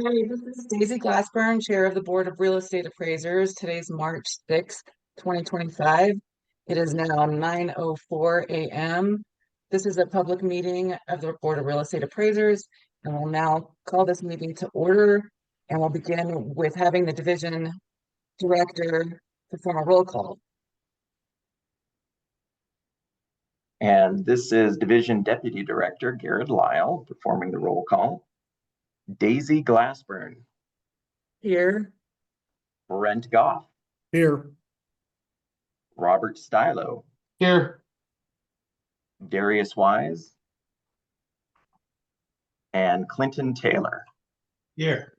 Hi, this is Daisy Glassburn, Chair of the Board of Real Estate Appraisers. Today's March 6th, 2025. It is now 9:04 a.m. This is a public meeting of the Board of Real Estate Appraisers, and we'll now call this meeting to order. And we'll begin with having the division director perform a roll call. And this is Division Deputy Director Garrett Lyle performing the roll call. Daisy Glassburn. Here. Brent Goff. Here. Robert Stylo. Here. Darius Wise. And Clinton Taylor. Here.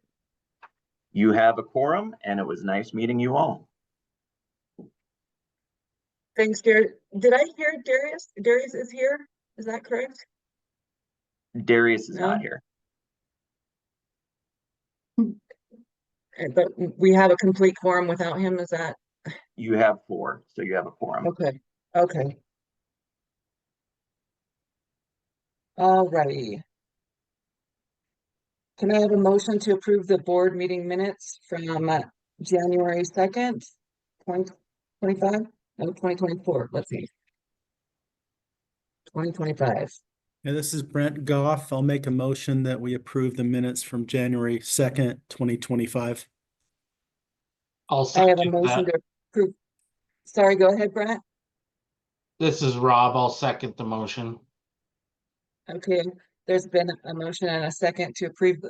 You have a quorum, and it was nice meeting you all. Thanks, Garrett. Did I hear Darius? Darius is here. Is that correct? Darius is No? not here. But we have a complete quorum without him, is that? You have 4, so you have a quorum. Okay, okay. Alrighty. Can I have a motion to approve the board meeting minutes from January 2nd, 2025? No, 2024, let's see. 2025. Yeah, this is Brent Goff. I'll make a motion that we approve the minutes from January 2nd, 2025. I have a motion to approve. Sorry, go ahead, Brent. This is Rob. I'll second the motion. Okay, there's been a motion and a second to approve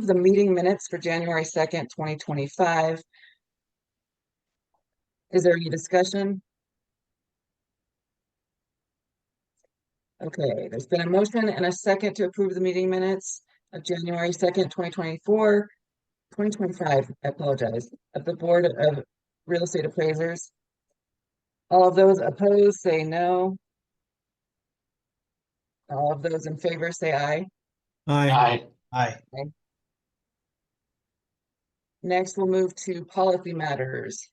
the meeting minutes for January 2nd, 2025. Is there any discussion? Okay, there's been a motion and a second to approve the meeting minutes of January 2nd, 2025, I apologize, of the Board of Real Estate Appraisers. All of those opposed say no. All of those in favor say aye. Aye. Aye. Aye. Next, we'll move to policy matters.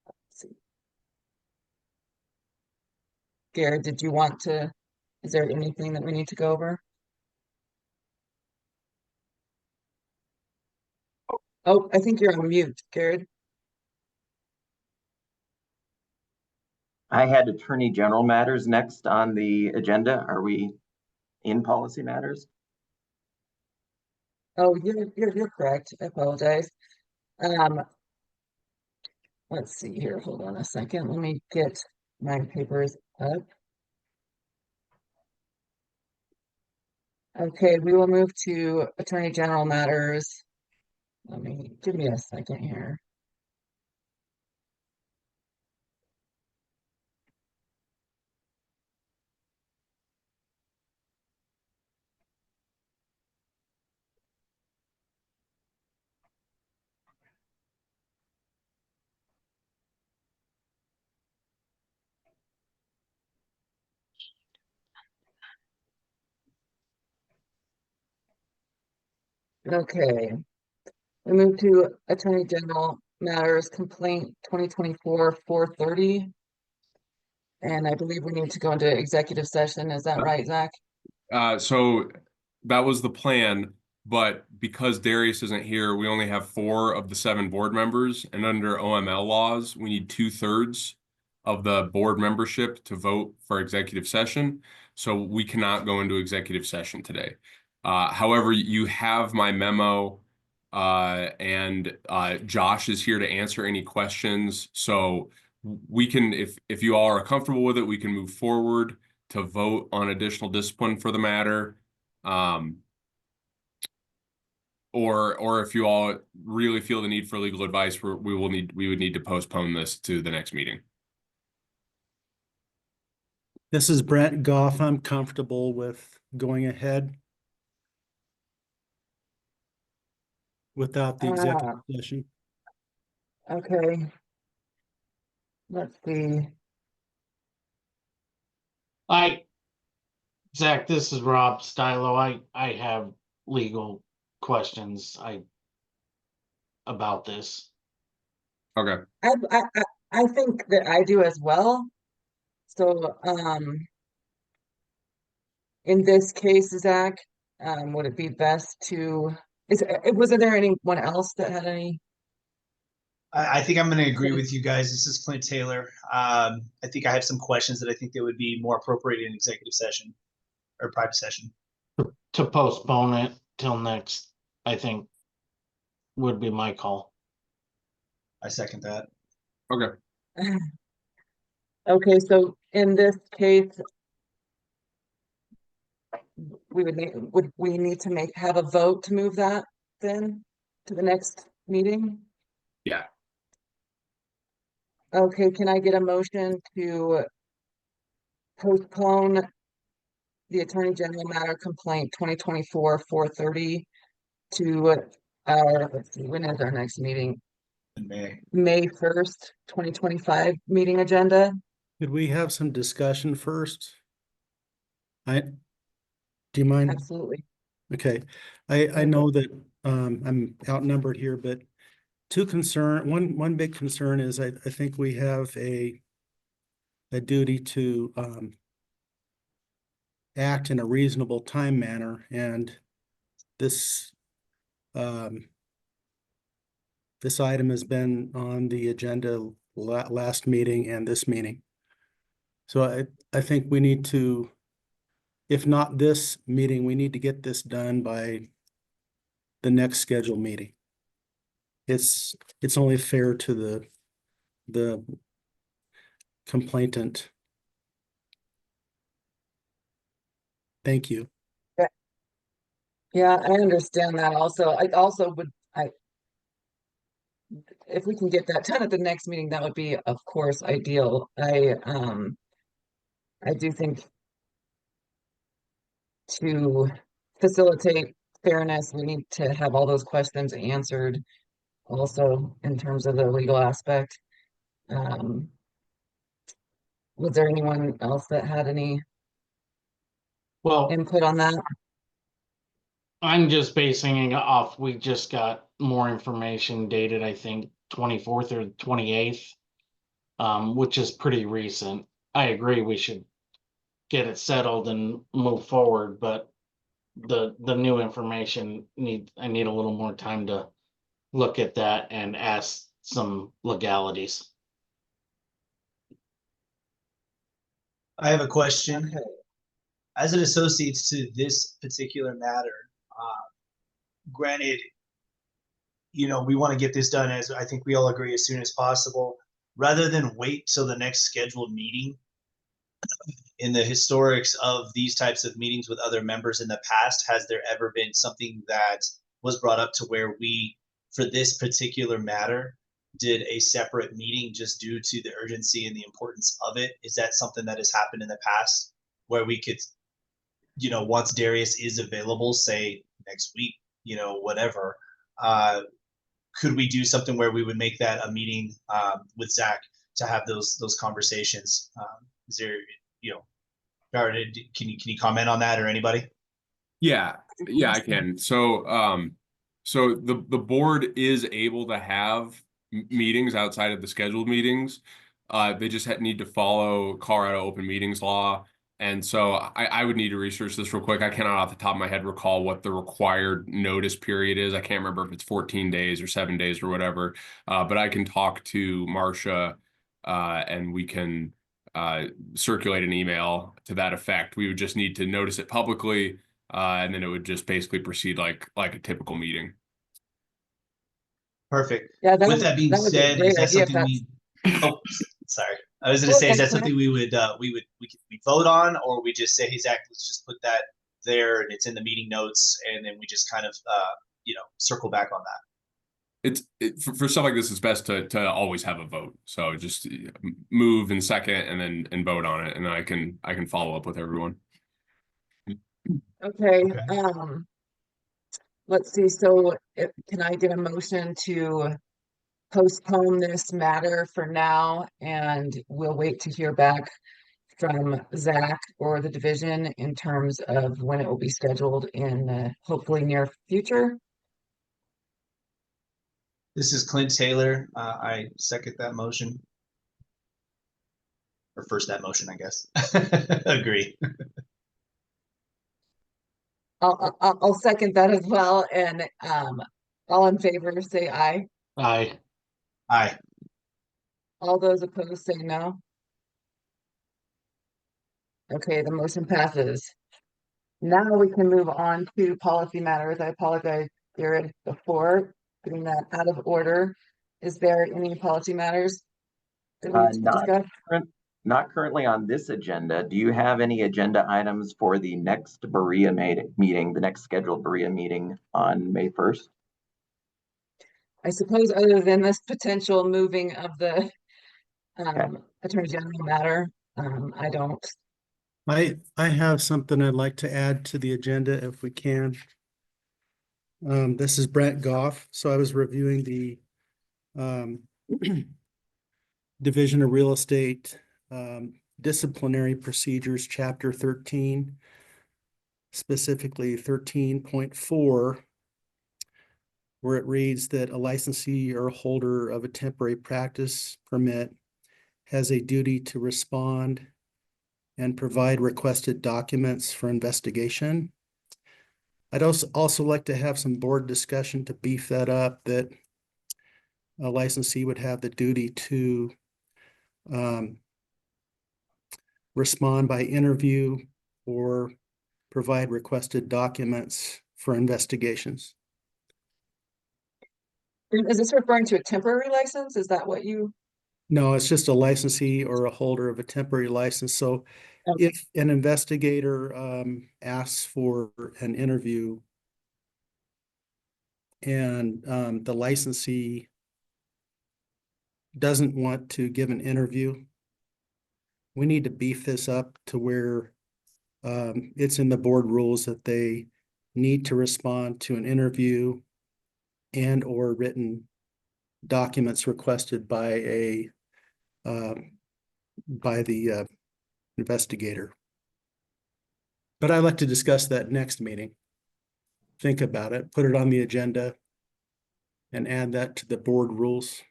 Let's see. Garrett, did you want to, is there anything that we need to go over? Oh, I think you're on mute, Garrett. I had Attorney General matters next on the agenda. Are we in policy matters? Oh, you're correct. I apologize. Let's see here. Hold on a second. Let me get my papers up. Okay, we will move to Attorney General matters. Give me a second here. Okay, we move to Attorney General matters complaint 2024-430. And I believe we need to go into executive session. Is that right, Zach? So that was the plan, but because Darius isn't here, we only have 4 of the 7 board members, and under OML laws, we need 2/3 of the board membership to vote for executive session. So we cannot go into executive session today. However, you have my memo, and Josh is here to answer any questions. So we can, if you all are comfortable with it, we can move forward to vote on additional discipline for the matter. Or if you all really feel the need for legal advice, we would need to postpone this to the next meeting. This is Brent Goff. I'm comfortable with going ahead without the executive session. Okay. Let's see. Zach, this is Rob Stylo. I have legal questions about this. Okay. I think that I do as well. So, in this case, Zach, would it be best to wasn't there anyone else that had any? I think I'm going to agree with you guys. This is Clint Taylor. I think I have some questions that I think that would be more appropriate in executive session or private session. To postpone it till next, I think would be my call. I second that. Okay. Okay, so in this case, would we need to have a vote to move that then to the next meeting? Yeah. Okay, can I get a motion to postpone the Attorney General matter complaint 2024-430 to let's see, when is our next meeting? In May. May 1st, 2025 meeting agenda? Could we have some discussion first? Do you mind? Absolutely. Okay, I know that I'm outnumbered here, but one big concern is I think we have a duty to act in a reasonable time manner, and this this item has been on the agenda last meeting and this meeting. So I think we need to, if not this meeting, we need to get this done by the next scheduled meeting. It's only fair to the complainant. Thank you. Yeah, I understand that also. I also would, if we can get that done at the next meeting, that would be, of course, ideal. I do think to facilitate fairness, we need to have all those questions answered also in terms of the legal aspect. Was there anyone else that had any Well, input on that? I'm just basing it off, we just got more information dated, I think, 24th or 28th, which is pretty recent. I agree we should get it settled and move forward, but the new information I need a little more time to look at that and ask some legalities. I have a question. Okay. As it associates to this particular matter, granted, we want to get this done, as I think we all agree, as soon as possible, rather than wait till the next scheduled meeting. In the historics of these types of meetings with other members in the past, has there ever been something that was brought up to where we, for this particular matter, did a separate meeting just due to the urgency and the importance of it? Is that something that has happened in the past where we could, once Darius is available, say next week, whatever, could we do something where we would make that a meeting with Zach to have those conversations? Is there, can you comment on that, or anybody? Yeah, I can. So, so the board is able to have meetings outside of the scheduled meetings. They just need to follow Colorado open meetings law. And so I would need to research this real quick. I cannot off the top of my head recall what the required notice period is. I can't remember if it's 14 days or 7 days or whatever. But I can talk to Marcia and we can circulate an email to that effect. We would just need to notice it publicly, and then it would just basically proceed like a typical meeting. Perfect. Yeah, With that being would be a said, great is that idea if something that's- oh, sorry. I was going to say, is that Okay. something we vote on, or we just say, hey, Zach, let's just put that there and it's in the meeting notes, and then we just kind of, circle back on that? For stuff like this, it's best to always have a vote. So just move in second and vote on it, and then I can follow up with everyone. Okay, Okay. let's see, so can I get a motion to postpone this matter for now, and we'll wait to hear back from Zach or the division in terms of when it will be scheduled in the hopefully near future? This is Clint Taylor. I second that motion. Or first that motion, I guess. Agree. I'll second that as well, and, all in favor, say aye. Aye. Aye. All those opposed, say no. Okay, the motion passes. Now we can move on to policy matters. I apologize, Jared, before getting that out of order. Is there any policy matters that we need to Not, discuss? not currently on this agenda. Do you have any agenda items for the next Berea meeting, the next scheduled Berea meeting on May 1st? I suppose other than this potential moving of the Attorney General matter, I don't. I have something I'd like to add to the agenda if we can. This is Brent Goff. So I was reviewing the Division of Real Estate Disciplinary Procedures, Chapter 13, specifically 13.4, where it reads that a licensee or holder of a temporary practice permit has a duty to respond and provide requested documents for investigation. I'd also like to have some board discussion to beef that up, that a licensee would have the duty to respond by interview or provide requested documents for investigations. Is this referring to a temporary license? Is that what you? No, it's just a licensee or a holder of a temporary license. So Okay. if an investigator asks for an interview and the licensee doesn't want to give an interview, we need to beef this up to where it's in the board rules that they need to respond to an interview and or written documents requested by the investigator. But I'd like to discuss that next meeting. Think about it, put it on the agenda, and add that to the board rules.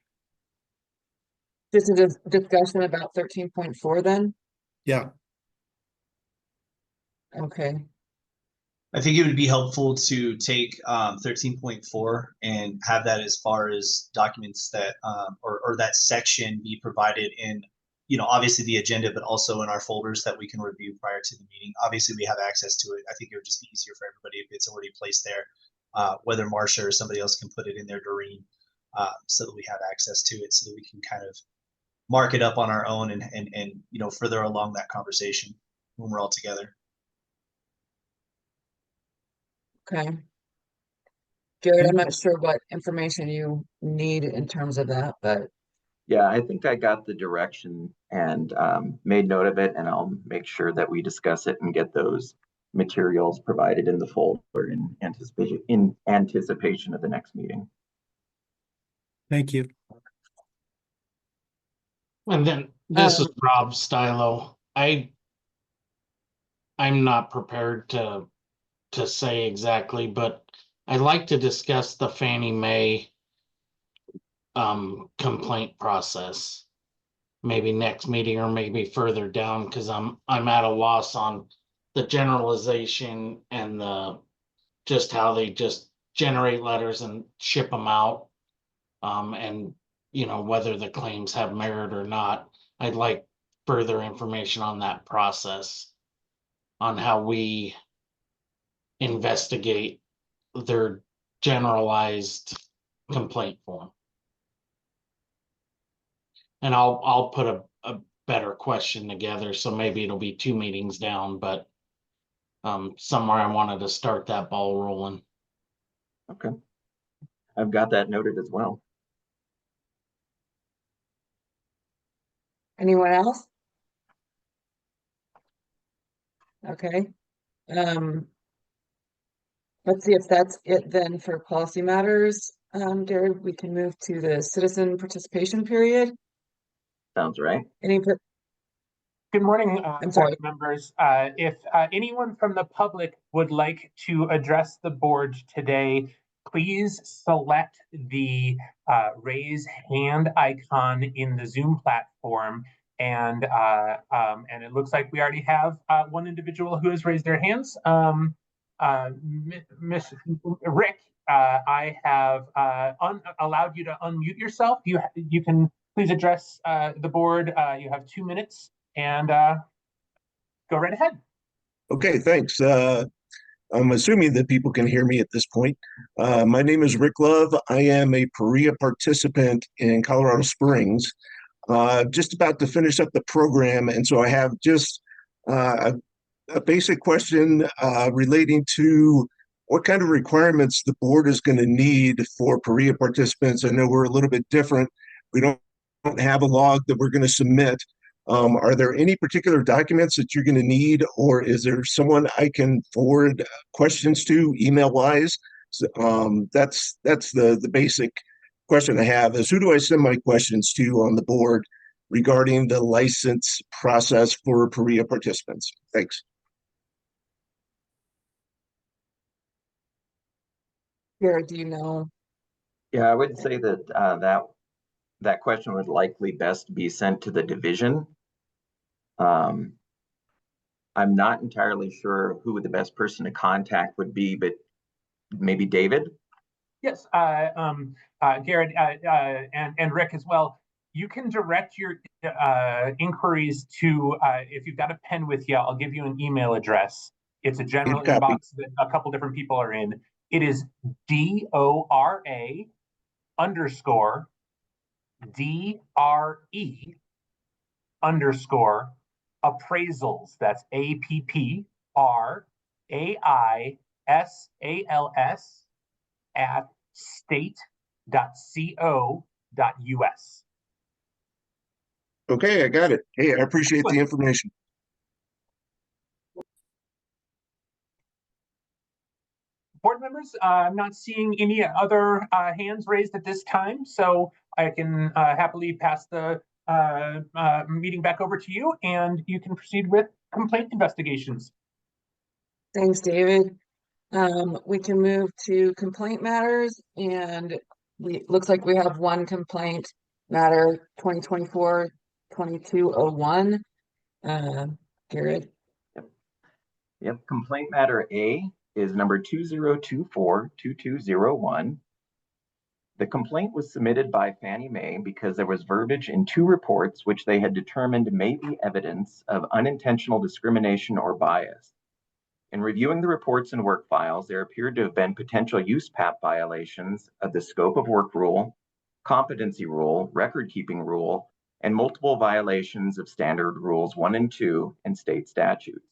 This is a discussion about 13.4 then? Yeah, Okay, I think it would be helpful to take 13.4 and have that as far as documents that or that section be provided in, obviously the agenda, but also in our folders that we can review prior to the meeting. Obviously, we have access to it. I think it would just be easier for everybody if it's already placed there, whether Marcia or somebody else can put it in there, Doreen, so that we have access to it, so that we can kind of mark it up on our own and further along that conversation when we're all together. okay. Jared, I'm not sure what information you need in terms of that, but Yeah, I think I got the direction and made note of it, and I'll make sure that we discuss it and get those materials provided in the folder in anticipation of the next meeting. thank you. And then this is Rob Stylo. I'm not prepared to say exactly, but I'd like to discuss the Fannie Mae complaint process. Maybe next meeting or maybe further down, because I'm at a loss on the generalization and the just how they just generate letters and ship them out. And whether the claims have merit or not. I'd like further information on that process, on how we investigate their generalized complaint form. And I'll put a better question together, so maybe it'll be 2 meetings down, but somewhere I wanted to start that ball rolling. Okay. I've got that noted as well. anyone else? Okay. Let's see if that's it then for policy matters. Jared, we can move to the citizen participation period. Sounds right. Good morning, I'm sorry. board members. If anyone from the public would like to address the board today, please select the raise hand icon in the Zoom platform. And it looks like we already have one individual who has raised their hands. Miss Rick, I have allowed you to unmute yourself. You can please address the board. You have 2 minutes and go right ahead. Okay, thanks. I'm assuming that people can hear me at this point. My name is Rick Love. I am a PARIA participant in Colorado Springs. Just about to finish up the program, and so I have just a basic question relating to what kind of requirements the board is going to need for PARIA participants. I know we're a little bit different. We don't have a log that we're going to submit. Are there any particular documents that you're going to need, or is there someone I can forward questions to email wise? That's the basic question I have is who do I send my questions to on the board regarding the license process for PARIA participants? Thanks. Garrett, do you know? Yeah, I would say that that question would likely best be sent to the division. I'm not entirely sure who the best person to contact would be, but maybe David? Yes, Garrett and Rick as well. You can direct your inquiries to, if you've got a pen with you, I'll give you an email address. It's a general inbox that a couple different people are in. It is DORA_DRE_appraisals. That's APPRAISALS at state.co.us. Okay, I got it. Hey, I appreciate the information. Board members, I'm not seeing any other hands raised at this time, so I can happily pass the meeting back over to you, and you can proceed with complaint investigations. Thanks, David. We can move to complaint matters, and looks like we have one complaint matter 2024-2201. Garrett. Yep, complaint matter A is number 2024-2201. The complaint was submitted by Fannie Mae because there was verbiage in 2 reports which they had determined may be evidence of unintentional discrimination or bias. In reviewing the reports and work files, there appeared to have been potential USPAP violations of the scope of work rule, competency rule, record-keeping rule, and multiple violations of standard rules 1 and 2 and state statutes.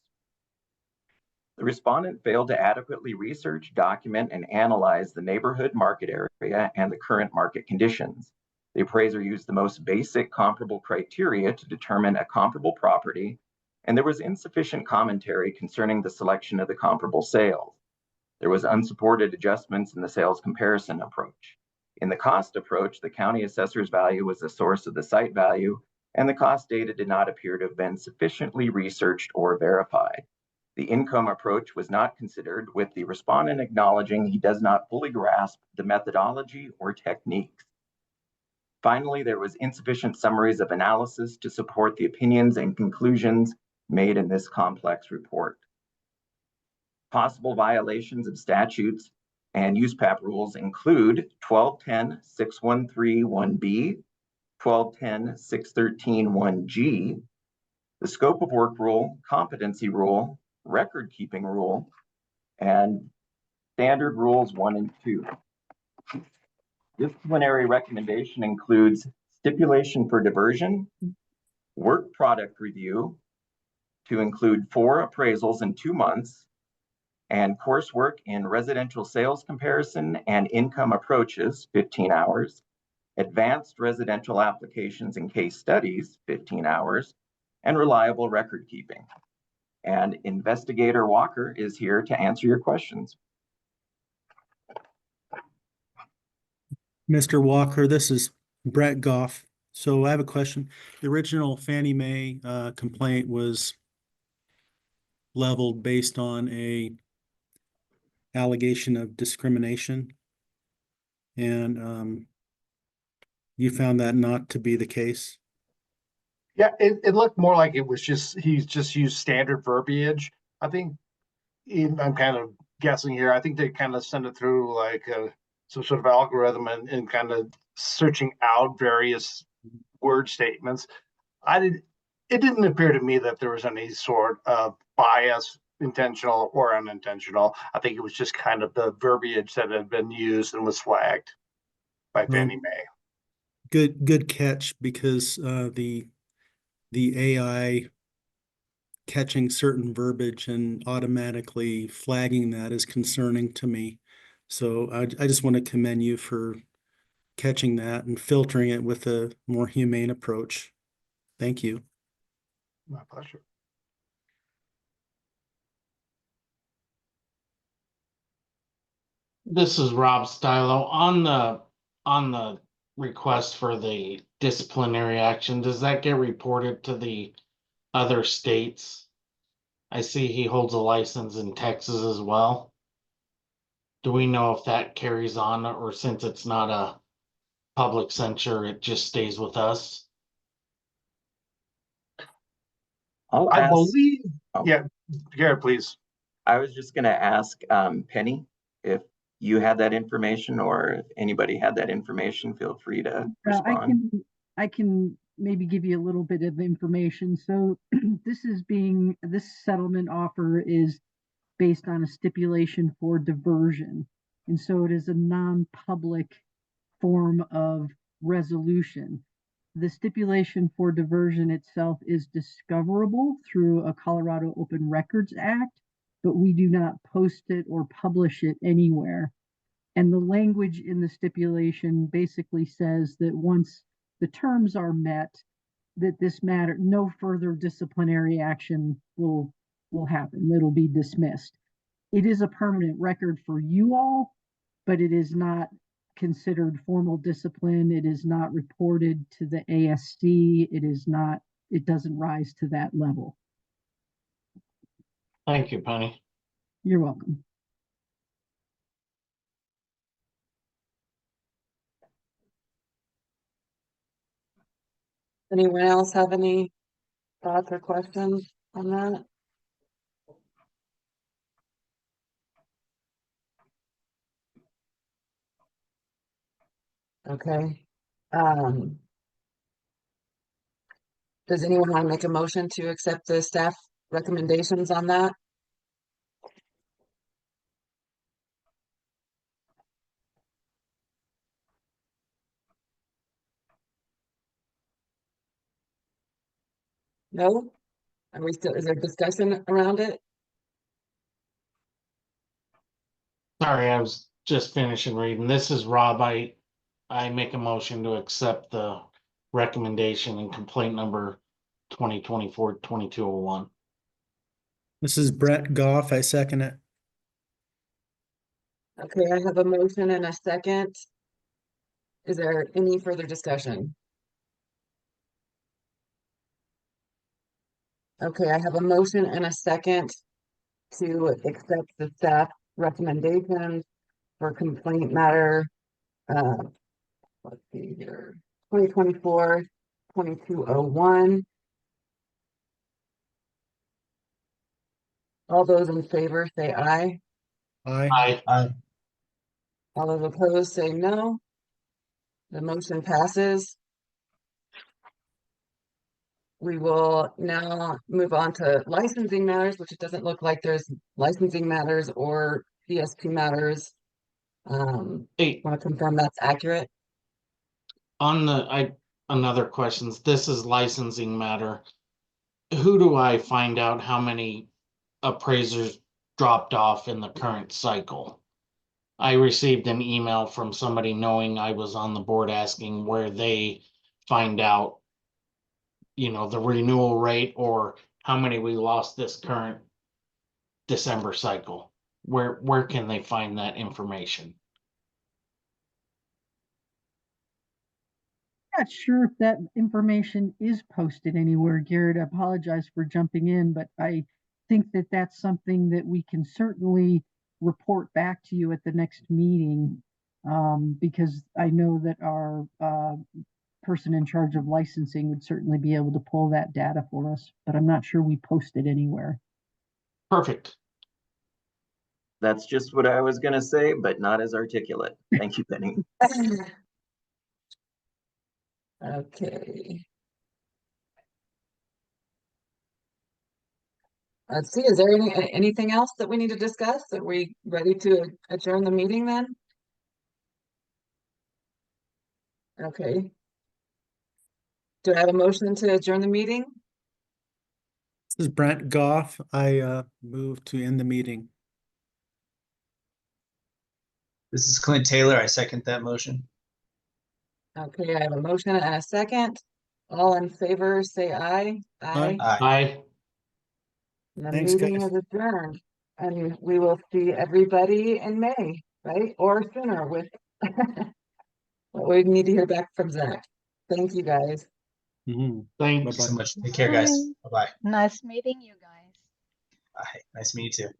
The respondent failed to adequately research, document, and analyze the neighborhood market area and the current market conditions. The appraiser used the most basic comparable criteria to determine a comparable property, and there was insufficient commentary concerning the selection of the comparable sales. There was unsupported adjustments in the sales comparison approach. In the cost approach, the county assessor's value was the source of the site value, and the cost data did not appear to have been sufficiently researched or verified. The income approach was not considered, with the respondent acknowledging he does not fully grasp the methodology or techniques. Finally, there was insufficient summaries of analysis to support the opinions and conclusions made in this complex report. Possible violations of statutes and USPAP rules include 1210-6131B, 1210-613-1G, the scope of work rule, competency rule, record-keeping rule, and standard rules 1 and 2. Disciplinary recommendation includes stipulation for diversion, work product review to include 4 appraisals in 2 months, and coursework in residential sales comparison and income approaches, 15 hours, advanced residential applications and case studies, 15 hours, and reliable record keeping. And Investigator Walker is here to answer your questions. Mr. Walker, this is Brett Goff. So I have a question. The original Fannie Mae complaint was leveled based on a allegation of discrimination. And you found that not to be the case? Yeah, it looked more like it was he's just used standard verbiage. I think I'm kind of guessing here. I think they kind of send it through like some sort of algorithm and kind of searching out various word statements. It didn't appear to me that there was any sort of bias, intentional or unintentional. I think it was just kind of the verbiage that had been used and was flagged by Fannie Mae. Good catch, because the AI catching certain verbiage and automatically flagging that is concerning to me. So I just want to commend you for catching that and filtering it with a more humane approach. Thank you. My pleasure. This is Rob Stylo. On the request for the disciplinary action, does that get reported to the other states? I see he holds a license in Texas as well. Do we know if that carries on, or since it's not a public censure, it just stays with us? I'll I ask, believe, oh. yeah, Garrett, please. I was just gonna ask Penny if you had that information, or if anybody had that information, feel free to respond. I can maybe give you a little bit of information. So this settlement offer is based on a stipulation for diversion. And so it is a non-public form of resolution. The stipulation for diversion itself is discoverable through a Colorado Open Records Act, but we do not post it or publish it anywhere. And the language in the stipulation basically says that once the terms are met, that this matter, no further disciplinary action will happen. It'll be dismissed. It is a permanent record for you all, but it is not considered formal discipline. It is not reported to the ASC. It doesn't rise to that level. Thank you, Penny. You're welcome. Anyone else have any thoughts or questions on that? Okay. Does anyone want to make a motion to accept the staff recommendations on that? No? Is there discussion around it? Sorry, I was just finishing reading. This is Rob. I make a motion to accept the recommendation and complaint number 2024-2201. This is Brett Goff. I second it. Okay, I have a motion and a second. Is there any further discussion? Okay, I have a motion and a second to accept the staff recommendations for complaint matter. Let's see here, 2024-2201. All those in favor say aye. Aye. All those opposed say no. The motion passes. We will now move on to licensing matters, which it doesn't look like there's licensing matters or PSP matters. Hey, Want to confirm that's accurate? another questions. This is licensing matter. Who do I find out how many appraisers dropped off in the current cycle? I received an email from somebody knowing I was on the board asking where they find out, the renewal rate or how many we lost this current December cycle. Where can they find that information? Not sure if that information is posted anywhere, Garrett. I apologize for jumping in, but I think that that's something that we can certainly report back to you at the next meeting, because I know that our person in charge of licensing would certainly be able to pull that data for us, but I'm not sure we post it anywhere. Perfect. That's just what I was gonna say, but not as articulate. Thank you, Penny. Okay. Let's see, is there anything else that we need to discuss? Are we ready to adjourn the meeting then? Okay. Do I have a motion to adjourn the meeting? This is Brent Goff. I move to end the meeting. This is Clint Taylor. I second that motion. Okay, I have a motion and a second. All in favor, say aye. Aye. Aye. I, The Thanks, meeting guys. is adjourned, and we will see everybody in May, right? Or sooner with what we need to hear back from Zach. Thank you, guys. Mhm. thanks. Thanks so much. Take care, guys. Bye-bye. Nice meeting you guys. Bye. Nice to meet you too.